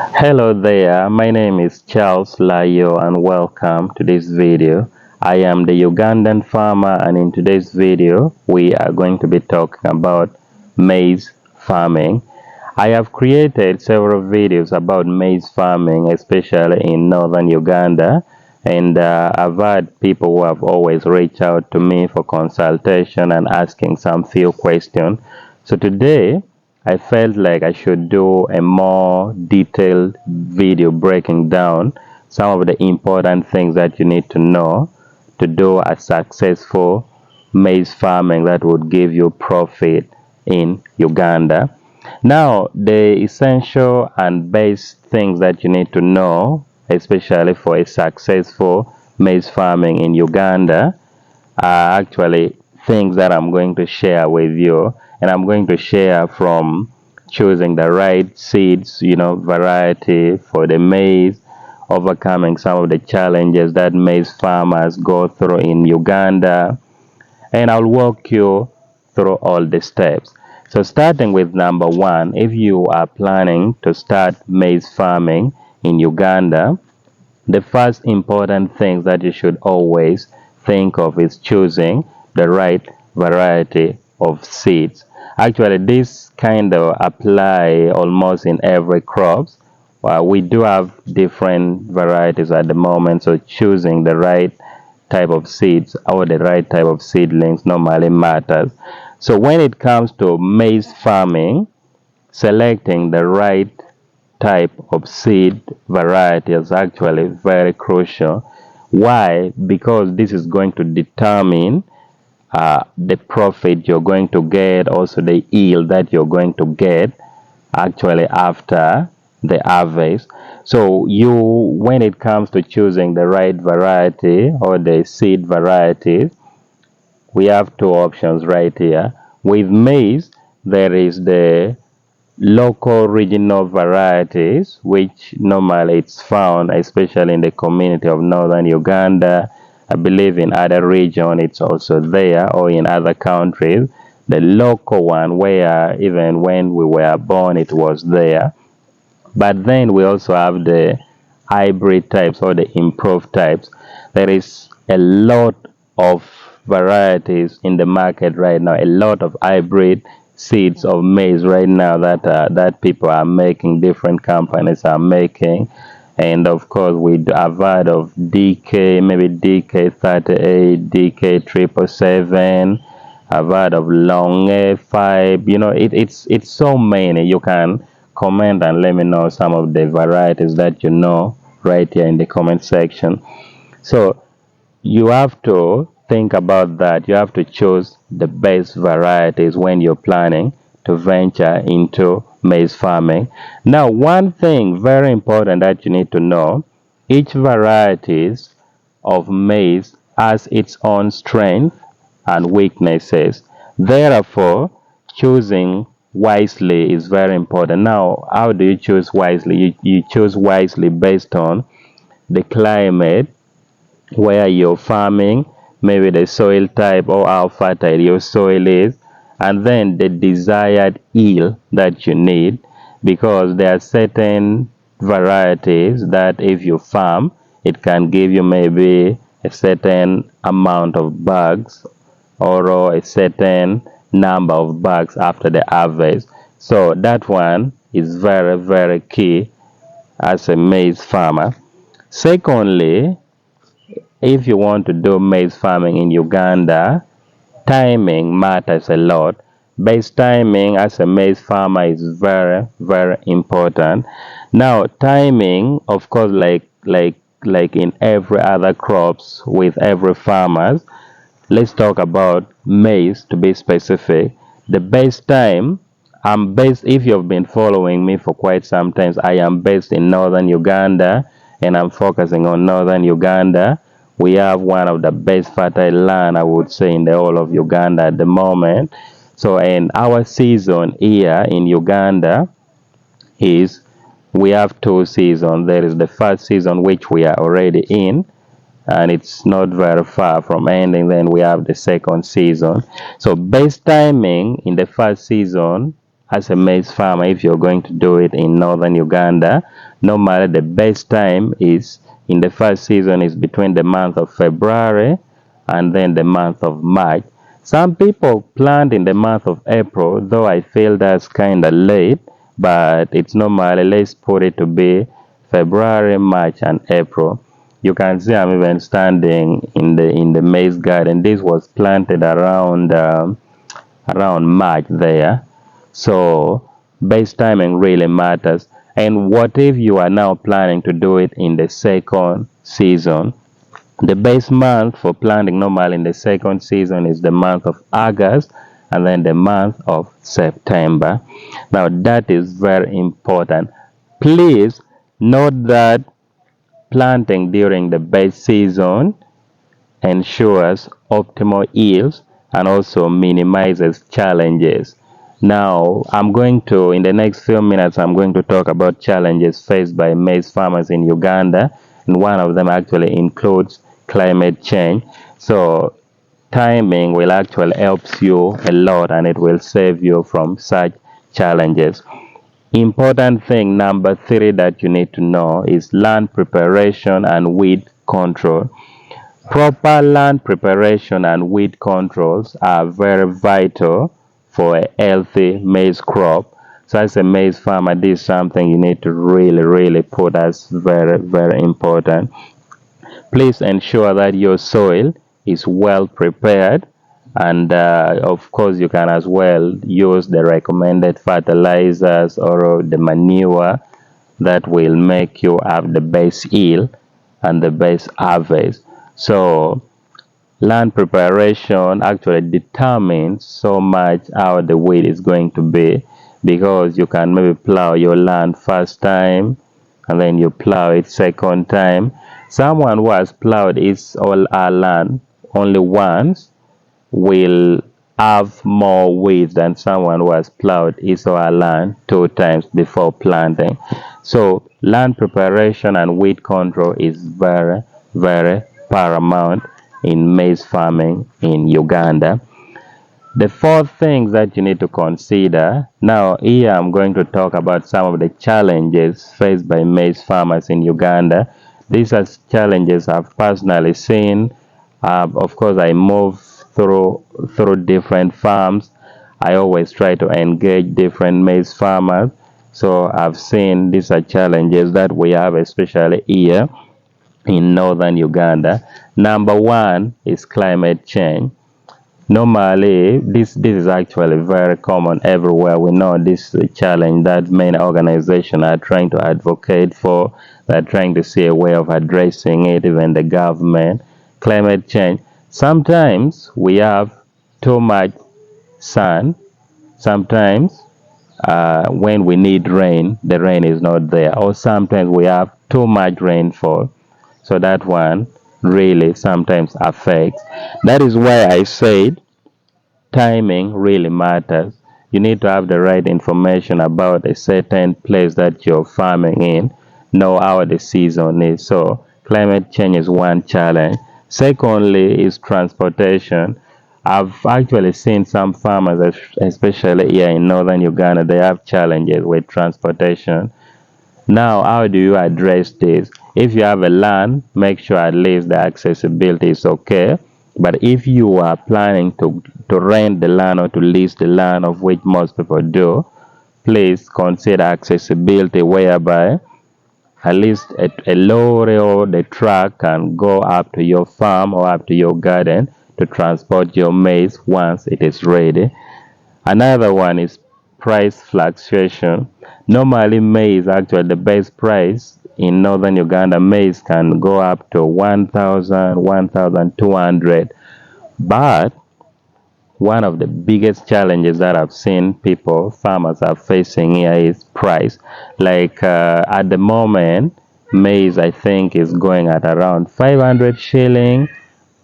Hello there, my name is Charles Layoo and welcome to this video. I am the Ugandan farmer and in today's video we are going to be talking about maize farming. I have created several videos about maize farming, especially in Northern Uganda, and I've had people who have always reached out to me for consultation and asking some few questions. So today I felt like I should do a more detailed video breaking down some of the important things that you need to know to do a successful maize farming that would give you profit in Uganda. Now, the essential and base things that you need to know, especially for a successful maize farming in Uganda, are actually things that I'm going to share with you. And I'm going to share from choosing the right seeds, variety for the maize, overcoming some of the challenges that maize farmers go through in Uganda, and I'll walk you through all the steps. So starting with number one, if you are planning to start maize farming in Uganda, the first important thing that you should always think of is choosing the right variety of seeds. Actually, this kind of apply almost in every crops. We do have different varieties at the moment, so choosing the right type of seeds or the right type of seedlings normally matters. So when it comes to maize farming, selecting the right type of seed variety is actually very crucial. Why? Because this is going to determine the profit you're going to get, also the yield that you're going to get actually after the harvest. So when it comes to choosing the right variety or the seed varieties, we have two options right here. With maize, there is the local regional varieties, which normally it's found especially in the community of Northern Uganda. I believe in other region it's also there, or in other countries. The local one where even when we were born it was there. But then we also have the hybrid types or the improved types. There is a lot of varieties in the market right now, a lot of hybrid seeds of maize right now that people are making, different companies are making. And of course, have heard of DK, maybe DK38, DK777. I've heard of long A5. It's so many. You can comment and let me know some of the varieties that you know right here in the comment section. So you have to think about that. You have to choose the best varieties when you're planning to venture into maize farming. Now, one thing very important that you need to know, each varieties of maize has its own strength and weaknesses. Therefore, choosing wisely is very important. Now, how do you choose wisely? You choose wisely based on the climate where you're farming, maybe the soil type or how fertile your soil is, and then the desired yield that you need, because there are certain varieties that if you farm, it can give you maybe a certain amount of bags or a certain number of bags after the harvest. So that one is very, very key as a maize farmer. Secondly, if you want to do maize farming in Uganda, timing matters a lot. Base timing as a maize farmer is very, very important. Now, timing, of course, like in every other crops with every farmers, let's talk about maize to be specific. The best time, I'm based, if you've been following me for quite some time, I am based in Northern Uganda and I'm focusing on Northern Uganda. We have one of the best fertile land, I would say, in the whole of Uganda at the moment. So, and our season here in Uganda is, we have two seasons. There is the first season, which we are already in, and it's not very far from ending. Then we have the second season. So best timing in the first season as a maize farmer, if you're going to do it in northern Uganda, normally the best time is in the first season is between the month of February and then the month of March. Some people plant in the month of April, though I feel that's kind of late, but it's normally, let's put it to be February, March, and April. You can see I'm even standing in the maize garden. This was planted around March there. So base timing really matters. And what if you are now planning to do it in the second season? The base month for planting normally in the second season is the month of August and then the month of September. Now that is very important. Please note that planting during the base season ensures optimal yields and also minimizes challenges. Now, in the next few minutes, I'm going to talk about challenges faced by maize farmers in Uganda, and one of them actually includes climate change. So, timing will actually help you a lot and it will save you from such challenges. Important thing number 3 that you need to know is land preparation and weed control. Proper land preparation and weed controls are very vital for a healthy maize crop. So as a maize farmer, this is something you need to really put as very important. Please ensure that your soil is well prepared, and of course you can as well use the recommended fertilizers or the manure that will make you have the best yield and the best harvest. So land preparation actually determines so much how the weed is going to be, because you can maybe plow your land first time and then you plow it second time. Someone who has plowed his all our land only once will have more weeds than someone who has plowed his or her land 2 times before planting. So land preparation and weed control is very paramount in maize farming in Uganda. The 4th thing that you need to consider, now here I'm going to talk about some of the challenges faced by maize farmers in Uganda. These are challenges I've personally seen. Of course, I move through different farms. I always try to engage different maize farmers. So I've seen these are challenges that we have, especially here in northern Uganda. Number 1 is climate change. Normally, this is actually very common everywhere. We know this is a challenge that many organizations are trying to advocate for. They're trying to see a way of addressing it, even the government. Climate change. Sometimes we have too much sun. Sometimes when we need rain, the rain is not there. Or sometimes we have too much rainfall. So that one really sometimes affects. That is why I said timing really matters. You need to have the right information about a certain place that you're farming in, know how the season is. So climate change is one challenge. Secondly is transportation. I've actually seen some farmers, especially here in northern Uganda, they have challenges with transportation. Now, how do you address this? If you have a land, make sure at least the accessibility is okay. But if you are planning to rent the land or to lease the land, of which most people do, please consider accessibility, whereby at least a lorry or the truck can go up to your farm or up to your garden to transport your maize once it is ready. Another one is price fluctuation. Normally, maize, actually, the best price in northern Uganda, maize can go up to 1,000, 1,200. But one of the biggest challenges that I've seen farmers are facing here is price. Like at the moment, maize, I think, is going at around 500 shilling,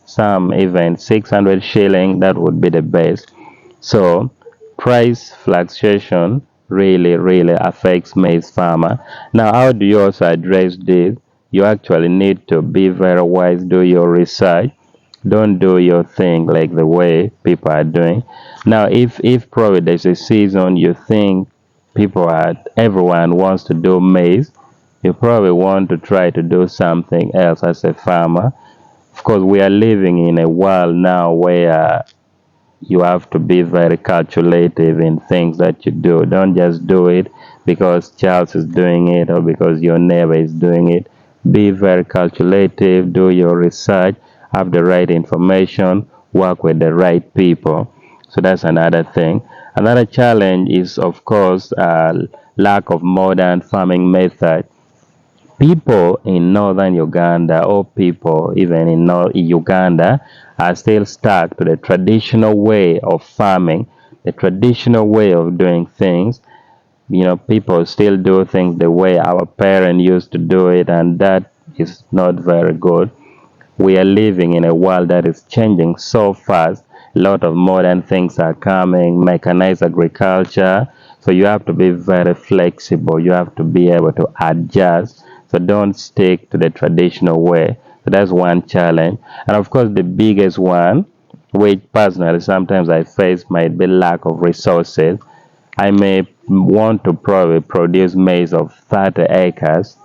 some even 600 shilling. That would be the best. So price fluctuation really affects maize farmer. Now, how do you also address this? You actually need to be very wise, do your research. Don't do your thing like the way people are doing. Now, if probably there's a season you think everyone wants to do maize, you probably want to try to do something else as a farmer. Of course, we are living in a world now where you have to be very calculative in things that you do. Don't just do it because Charles is doing it or because your neighbor is doing it. Be very calculative, do your research, have the right information, work with the right people. So that's another thing. Another challenge is, of course, lack of modern farming method. People in Northern Uganda, or people even in Uganda, are still stuck to the traditional way of farming, the traditional way of doing things. People still do things the way our parents used to do it, and that is not very good. We are living in a world that is changing so fast. A lot of modern things are coming, mechanized agriculture. So you have to be very flexible. You have to be able to adjust. So don't stick to the traditional way. So that's one challenge. And of course, the biggest one, which personally sometimes I face, might be lack of resources. I may want to probably produce maize of 30 acres,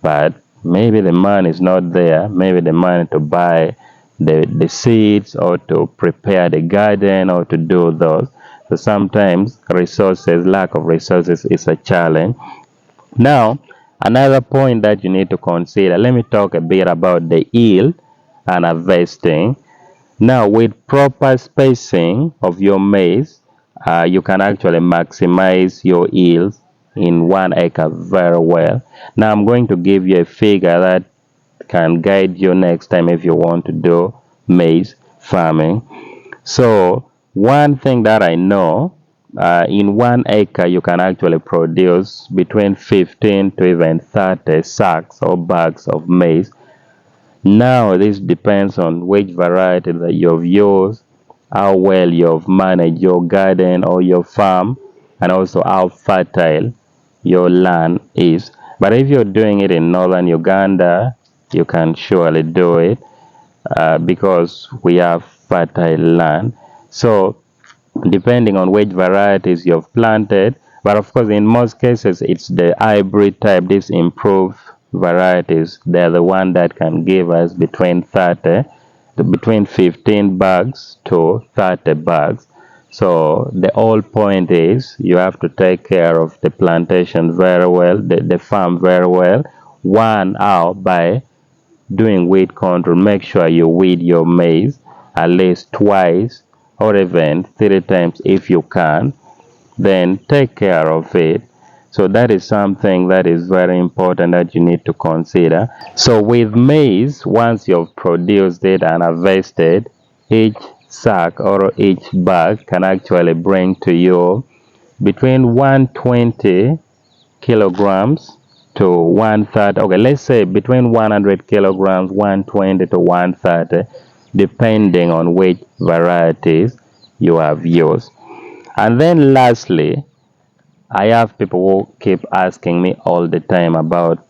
but maybe the money is not there. Maybe the money to buy the seeds or to prepare the garden or to do those. So sometimes lack of resources is a challenge. Now, another point that you need to consider, let me talk a bit about the yield and harvesting. Now, with proper spacing of your maize, you can actually maximize your yields in 1 acre very well. Now, I'm going to give you a figure that can guide you next time if you want to do maize farming. So, one thing that I know, in 1 acre, you can actually produce between 15 to even 30 sacks or bags of maize. Now, this depends on which variety that you've used, how well you've managed your garden or your farm, and also how fertile your land is. But if you're doing it in northern Uganda, you can surely do it because we have fertile land. So, depending on which varieties you've planted. But of course, in most cases, it's the hybrid type, these improved varieties. They're the one that can give us between 15 bags to 30 bags. So the whole point is you have to take care of the plantation very well, the farm very well. One, out by doing weed control. Make sure you weed your maize at least twice or even 3 times if you can. Then take care of it. So that is something that is very important that you need to consider. So with maize, once you've produced it and harvested, each sack or each bag can actually bring to you between 120 kilograms to 130. Okay, let's say between 100 kilograms, 120 to 130, depending on which varieties you have used. And then lastly, I have people who keep asking me all the time about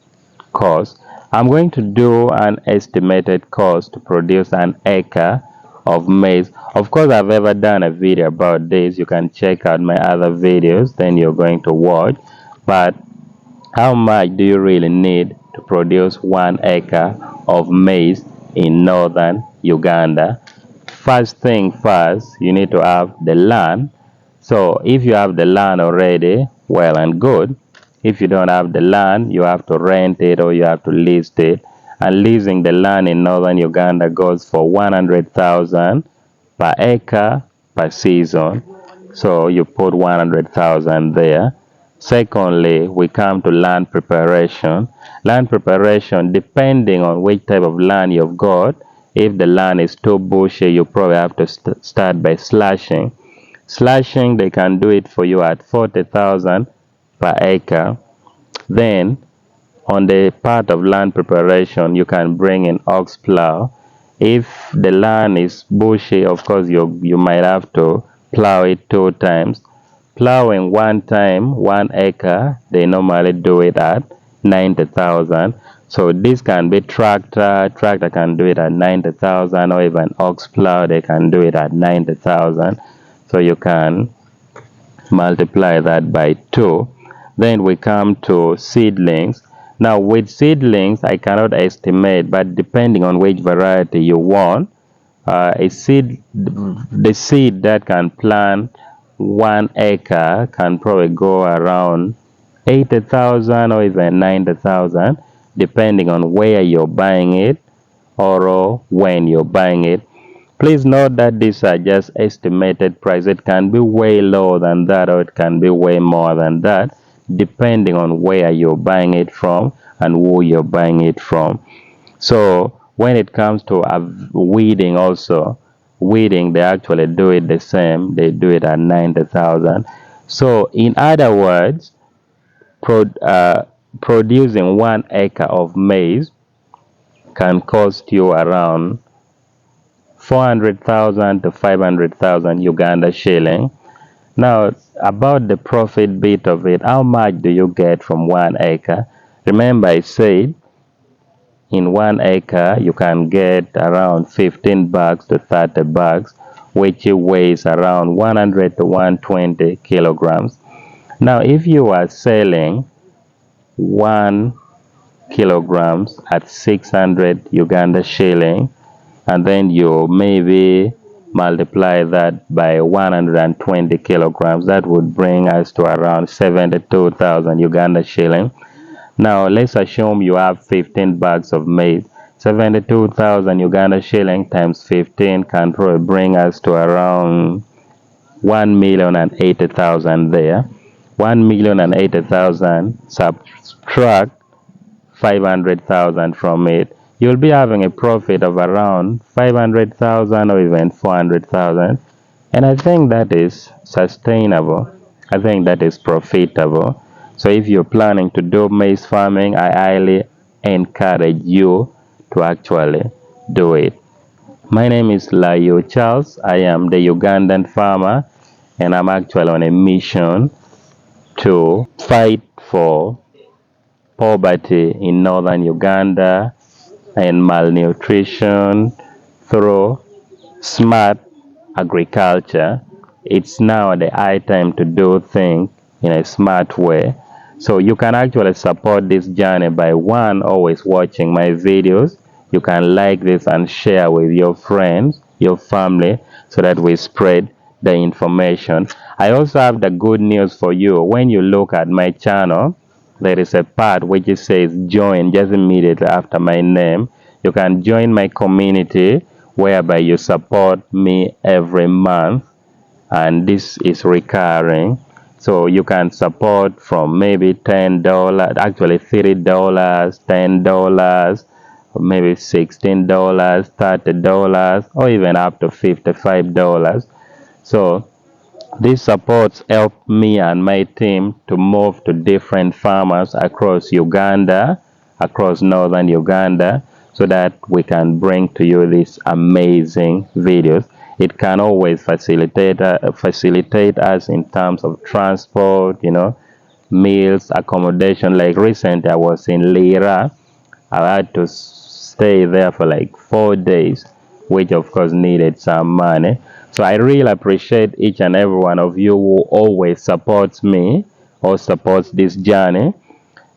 cost. I'm going to do an estimated cost to produce an acre of maize. Of course, I've ever done a video about this. You can check out my other videos, then you're going to watch. But how much do you really need to produce 1 acre of maize in northern Uganda? First thing first, you need to have the land. So if you have the land already, well and good. If you don't have the land, you have to rent it or you have to lease it. And leasing the land in northern Uganda goes for 100,000 per acre per season. So you put 100,000 there. Secondly, we come to land preparation. Land preparation, depending on which type of land you've got, if the land is too bushy, you probably have to start by slashing. Slashing, they can do it for you at 40,000 per acre. Then, on the part of land preparation, you can bring in ox plow. If the land is bushy, of course, you might have to plow it 2 times. Plowing 1 time, 1 acre, they normally do it at 90,000. So this can be tractor can do it at 90,000, or even ox plow, they can do it at 90,000. So you can multiply that by 2. Then we come to seedlings. Now with seedlings, I cannot estimate, but depending on which variety you want, the seed that can plant 1 acre can probably go around 80,000 or even 90,000, depending on where you're buying it or when you're buying it. Please note that these are just estimated price. It can be way lower than that, or it can be way more than that, depending on where you're buying it from and who you're buying it from. So when it comes to weeding also, weeding, they actually do it the same. They do it at 90,000. So in other words, producing 1 acre of maize can cost you around 400,000 to 500,000 Uganda shilling. Now, about the profit bit of it, how much do you get from 1 acre? Remember, I said in 1 acre you can get around 15 bucks to 30 bucks, which weighs around 100 to 120 kilograms. Now, if you are selling 1 kilograms at 600 Uganda shilling, and then you maybe multiply that by 120 kilograms, that would bring us to around 72,000 Uganda shilling. Now let's assume you have 15 bags of maize. 72,000 Uganda shilling times 15 can probably bring us to around 1,080,000 there. 1,080,000, subtract 500,000 from it, you'll be having a profit of around 500,000 or even 400,000. And I think that is sustainable. I think that is profitable. So if you're planning to do maize farming, I highly encourage you to actually do it. My name is Layoo Charles. I am the Ugandan farmer, and I'm actually on a mission to fight for poverty in northern Uganda and malnutrition through smart agriculture. It's now the high time to do things in a smart way. So you can actually support this journey by one, always watching my videos. You can like this and share with your friends, your family, so that we spread the information. I also have the good news for you. When you look at my channel, there is a part which it says join just immediately after my name. You can join my community whereby you support me every month, and this is recurring. So you can support from maybe $10, actually $30, $10, maybe $16, $30, or even up to $55. So these supports help me and my team to move to different farmers across Uganda, across northern Uganda, so that we can bring to you these amazing videos. It can always facilitate us in terms of transport, meals, accommodation. Like recently, I was in Lira. I had to stay there for like 4 days, which of course needed some money. So I really appreciate each and every one of you who always supports me or supports this journey.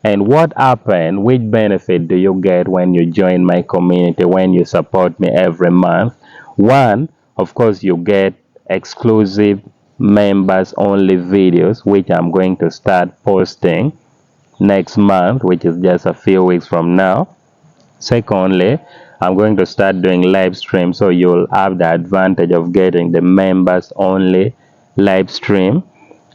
And what happened? Which benefit do you get when you join my community, when you support me every month? One, of course, you get exclusive members only videos, which I'm going to start posting next month, which is just a few weeks from now. Secondly, I'm going to start doing live stream, so you'll have the advantage of getting the members only live stream,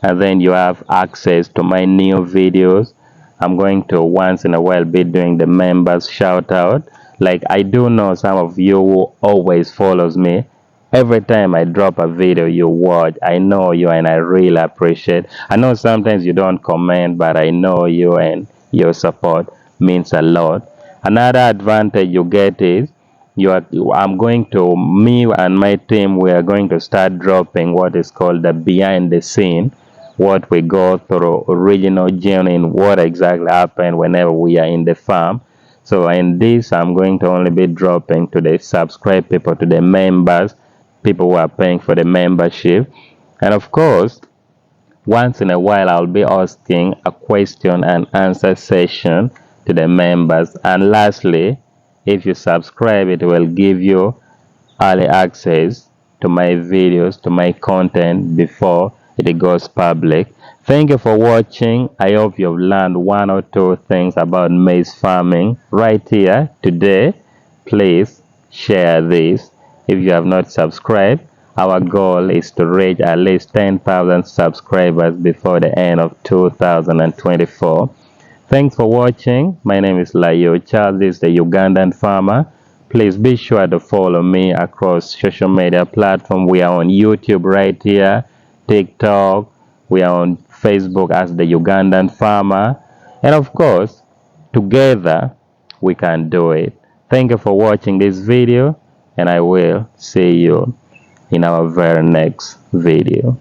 and then you have access to my new videos. I'm going to once in a while be doing the members shout out. Like, I do know some of you who always follows me. Every time I drop a video, you watch. I know you, and I really appreciate. I know sometimes you don't comment, but I know you, and your support means a lot. Another advantage you get is me and my team, we are going to start dropping what is called the behind the scene, what we go through, original genuine, what exactly happened whenever we are in the farm. So in this, I'm going to only be dropping to the subscribe people, to the members, people who are paying for the membership. And of course, once in a while, I'll be hosting a question and answer session to the members. And lastly, if you subscribe, it will give you early access to my videos, to my content before it goes public. Thank you for watching. I hope you've learned one or two things about maize farming right here today. Please share this. If you have not subscribed, our goal is to reach at least 10,000 subscribers before the end of 2024. Thanks for watching. My name is Layoo. Charles is the Ugandan farmer. Please be sure to follow me across social media platforms. We are on YouTube right here, TikTok. We are on Facebook as the Ugandan farmer. And of course, together we can do it. Thank you for watching this video, and I will see you in our very next video.